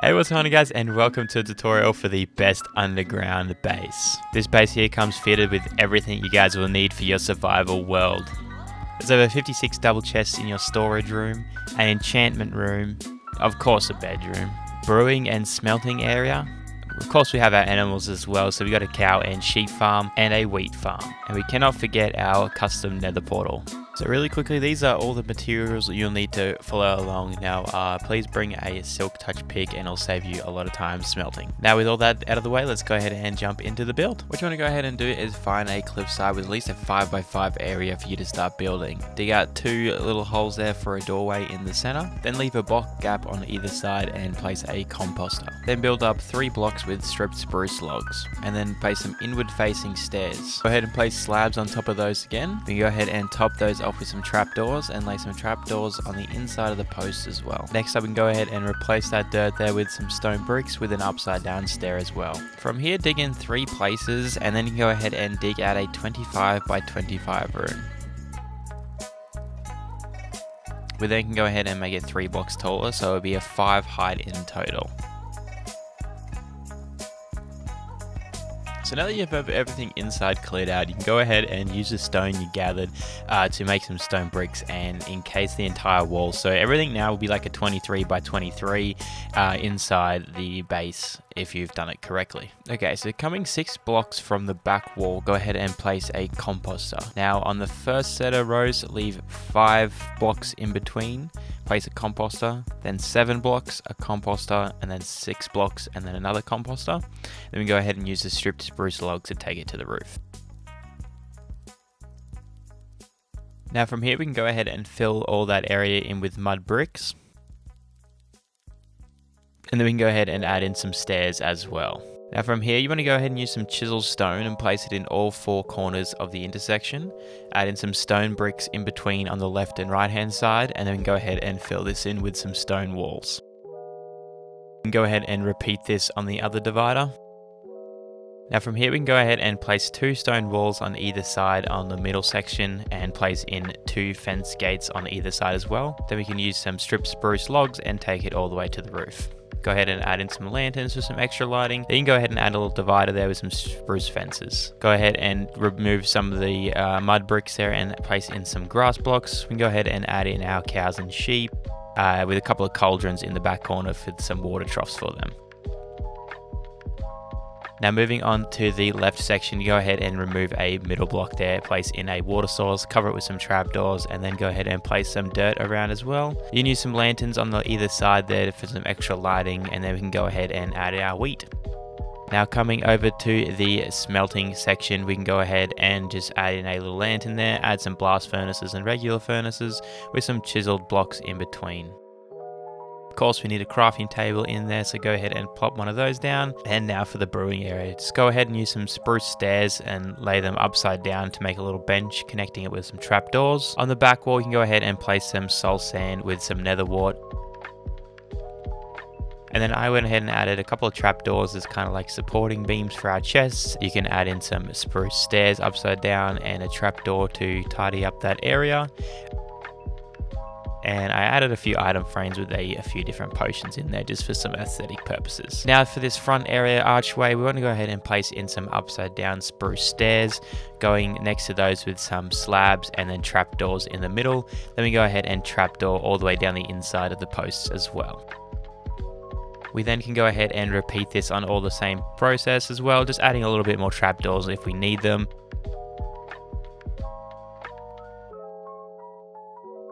Hey, what's going on guys, and welcome to a tutorial for the best underground base. This base here comes fitted with everything you guys will need for your survival world. There's over 56 double chests in your storage room, an enchantment room, of course a bedroom, brewing and smelting area. Of course we have our animals as well, so we got a cow and sheep farm and a wheat farm. And we cannot forget our custom nether portal. So really quickly, these are all the materials that you'll need to follow along. Now please bring a silk touch pick and it'll save you a lot of time smelting. Now with all that out of the way, let's go ahead and jump into the build. What you want to go ahead and do is find a cliffside with at least a 5x5 area for you to start building. Dig out 2 little holes there for a doorway in the center, then leave a block gap on either side and place a composter. Then build up 3 blocks with stripped spruce logs, and then place some inward facing stairs. Go ahead and place slabs on top of those again. Then go ahead and top those off with some trapdoors and lay some trapdoors on the inside of the posts as well. Next up, we can go ahead and replace that dirt there with some stone bricks with an upside down stair as well. From here, dig in 3 places, and then you can go ahead and dig out a 25x25 room. We then can go ahead and make it 3 blocks taller, so it'll be a 5 height in total. So now that you have everything inside cleared out, you can go ahead and use the stone you gathered to make some stone bricks and encase the entire wall. So everything now will be like a 23x23 inside the base if you've done it correctly. Okay, so coming 6 blocks from the back wall, go ahead and place a composter. Now on the first set of rows, leave 5 blocks in between. Place a composter, then 7 blocks, a composter, and then 6 blocks, and then another composter. Then we go ahead and use the stripped spruce logs to take it to the roof. Now from here we can go ahead and fill all that area in with mud bricks. And then we can go ahead and add in some stairs as well. Now from here, you want to go ahead and use some chiseled stone and place it in all 4 corners of the intersection. Add in some stone bricks in between on the left and right hand side, and then go ahead and fill this in with some stone walls. And go ahead and repeat this on the other divider. Now from here we can go ahead and place 2 stone walls on either side on the middle section and place in 2 fence gates on either side as well. Then we can use some stripped spruce logs and take it all the way to the roof. Go ahead and add in some lanterns for some extra lighting. Then you can go ahead and add a little divider there with some spruce fences. Go ahead and remove some of the mud bricks there and place in some grass blocks. We can go ahead and add in our cows and sheep with a couple of cauldrons in the back corner for some water troughs for them. Now moving on to the left section, you go ahead and remove a middle block there, place in a water source, cover it with some trapdoors, and then go ahead and place some dirt around as well. You can use some lanterns on the either side there for some extra lighting, and then we can go ahead and add our wheat. Now coming over to the smelting section, we can go ahead and just add in a little lantern there, add some blast furnaces and regular furnaces with some chiseled blocks in between. Of course, we need a crafting table in there, so go ahead and plop one of those down. And now for the brewing area, just go ahead and use some spruce stairs and lay them upside down to make a little bench, connecting it with some trapdoors. On the back wall, you can go ahead and place some soul sand with some nether wart. And then I went ahead and added a couple of trapdoors as kind of like supporting beams for our chests. You can add in some spruce stairs upside down and a trapdoor to tidy up that area. And I added a few item frames with a few different potions in there just for some aesthetic purposes. Now for this front area archway, we want to go ahead and place in some upside down spruce stairs, going next to those with some slabs and then trapdoors in the middle. Then we go ahead and trapdoor all the way down the inside of the posts as well. We then can go ahead and repeat this on all the same process as well, just adding a little bit more trapdoors if we need them.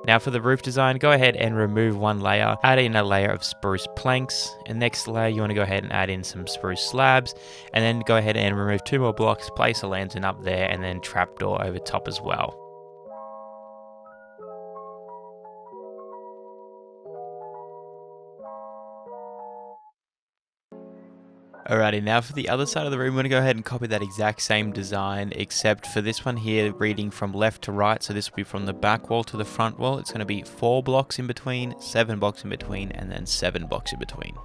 Now for the roof design, go ahead and remove 1 layer, add in a layer of spruce planks, and next layer you want to go ahead and add in some spruce slabs, and then go ahead and remove 2 more blocks, place a lantern up there, and then trapdoor over top as well. Alrighty, now for the other side of the room, we're going to go ahead and copy that exact same design, except for this one here, reading from left to right. So this will be from the back wall to the front wall. It's going to be 4 blocks in between, 7 blocks in between, and then 7 blocks in between.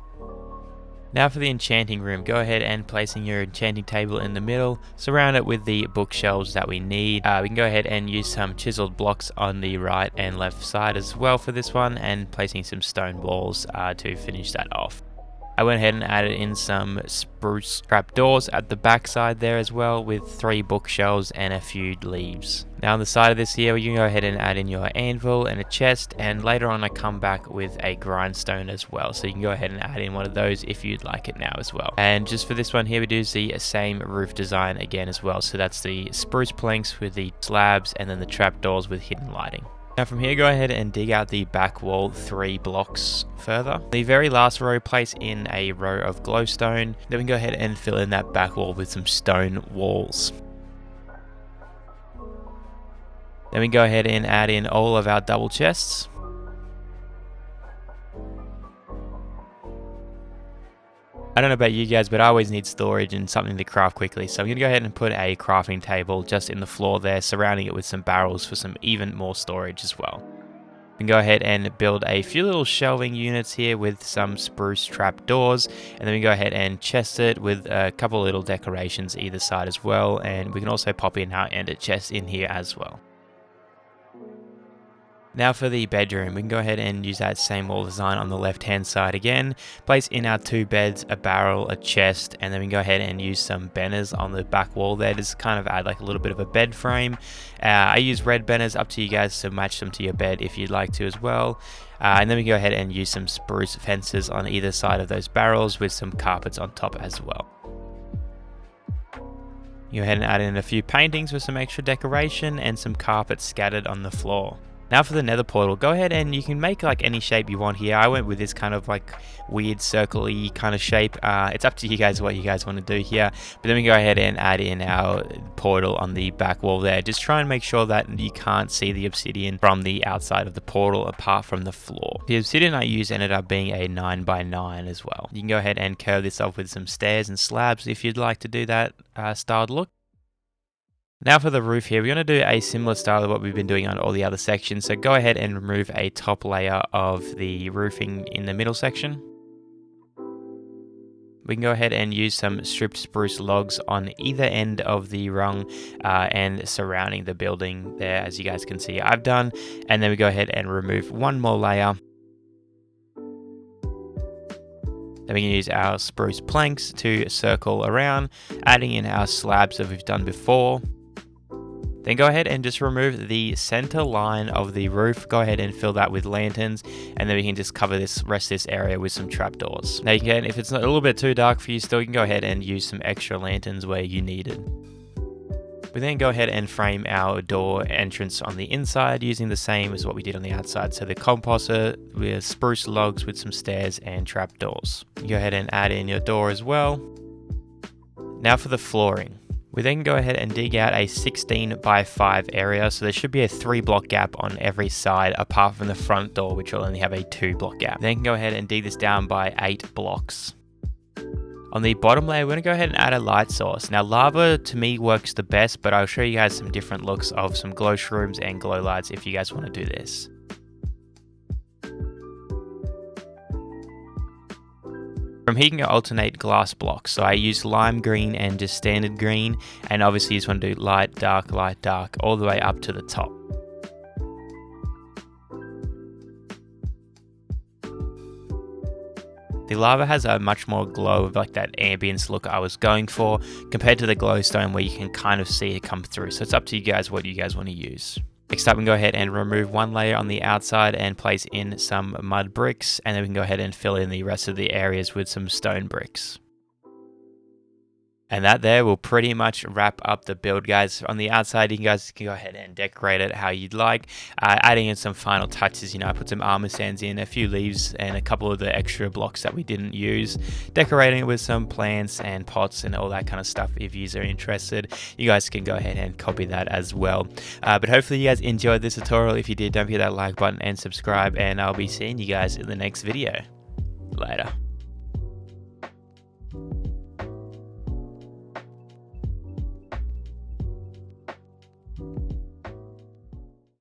Now for the enchanting room, go ahead and placing your enchanting table in the middle, surround it with the bookshelves that we need. We can go ahead and use some chiseled blocks on the right and left side as well for this one, and placing some stone walls to finish that off. I went ahead and added in some spruce trapdoors at the back side there as well, with 3 bookshelves and a few leaves. Now on the side of this here, you can go ahead and add in your anvil and a chest, and later on I come back with a grindstone as well, so you can go ahead and add in one of those if you'd like it now as well. And just for this one here, we do the same roof design again as well, so that's the spruce planks with the slabs and then the trapdoors with hidden lighting. Now from here, go ahead and dig out the back wall 3 blocks further. The very last row, place in a row of glowstone. Then we can go ahead and fill in that back wall with some stone walls. Then we go ahead and add in all of our double chests. I don't know about you guys, but I always need storage and something to craft quickly. So I'm going to go ahead and put a crafting table just in the floor there, surrounding it with some barrels for some even more storage as well. We can go ahead and build a few little shelving units here with some spruce trap doors, and then we go ahead and chest it with a couple of little decorations either side as well, and we can also pop in our ender chest in here as well. Now for the bedroom, we can go ahead and use that same wall design on the left hand side again. Place in our 2 beds, a barrel, a chest, and then we can go ahead and use some banners on the back wall there. Just kind of add like a little bit of a bed frame. I use red banners, up to you guys to match them to your bed if you'd like to as well. And then we go ahead and use some spruce fences on either side of those barrels with some carpets on top as well. Go ahead and add in a few paintings with some extra decoration and some carpets scattered on the floor. Now for the nether portal, go ahead and you can make like any shape you want here. I went with this kind of like weird circle-y kind of shape. It's up to you guys what you guys want to do here. But then we go ahead and add in our portal on the back wall there. Just try and make sure that you can't see the obsidian from the outside of the portal apart from the floor. The obsidian I used ended up being a 9x9 as well. You can go ahead and curve this off with some stairs and slabs if you'd like to do that styled look. Now for the roof here, we're going to do a similar style of what we've been doing on all the other sections. So go ahead and remove a top layer of the roofing in the middle section. We can go ahead and use some stripped spruce logs on either end of the rung and surrounding the building there, as you guys can see I've done. And then we go ahead and remove one more layer. Then we can use our spruce planks to circle around, adding in our slabs that we've done before. Then go ahead and just remove the center line of the roof. Go ahead and fill that with lanterns, and then we can just cover this rest of this area with some trapdoors. Now you can, if it's a little bit too dark for you still, you can go ahead and use some extra lanterns where you need it. We then go ahead and frame our door entrance on the inside using the same as what we did on the outside. So the composer with spruce logs with some stairs and trapdoors. You go ahead and add in your door as well. Now for the flooring. We then go ahead and dig out a 16x5 area, so there should be a 3-block gap on every side apart from the front door, which will only have a 2-block gap. Then go ahead and dig this down by 8 blocks. On the bottom layer, we're going to go ahead and add a light source. Now lava to me works the best, but I'll show you guys some different looks of some glow shrooms and glow lights if you guys want to do this. From here you can alternate glass blocks, so I use lime green and just standard green, and obviously you just want to do light, dark, all the way up to the top. The lava has a much more glow of like that ambience look I was going for, compared to the glowstone where you can kind of see it come through, so it's up to you guys what you guys want to use. Next up, we can go ahead and remove one layer on the outside and place in some mud bricks, and then we can go ahead and fill in the rest of the areas with some stone bricks. And that there will pretty much wrap up the build, guys. On the outside, you guys can go ahead and decorate it how you'd like. Adding in some final touches, I put some armor stands in, a few leaves, and a couple of the extra blocks that we didn't use. Decorating it with some plants and pots and all that kind of stuff. If you are interested, you guys can go ahead and copy that as well. But hopefully you guys enjoyed this tutorial. If you did, don't forget that like button and subscribe, and I'll be seeing you guys in the next video. Later.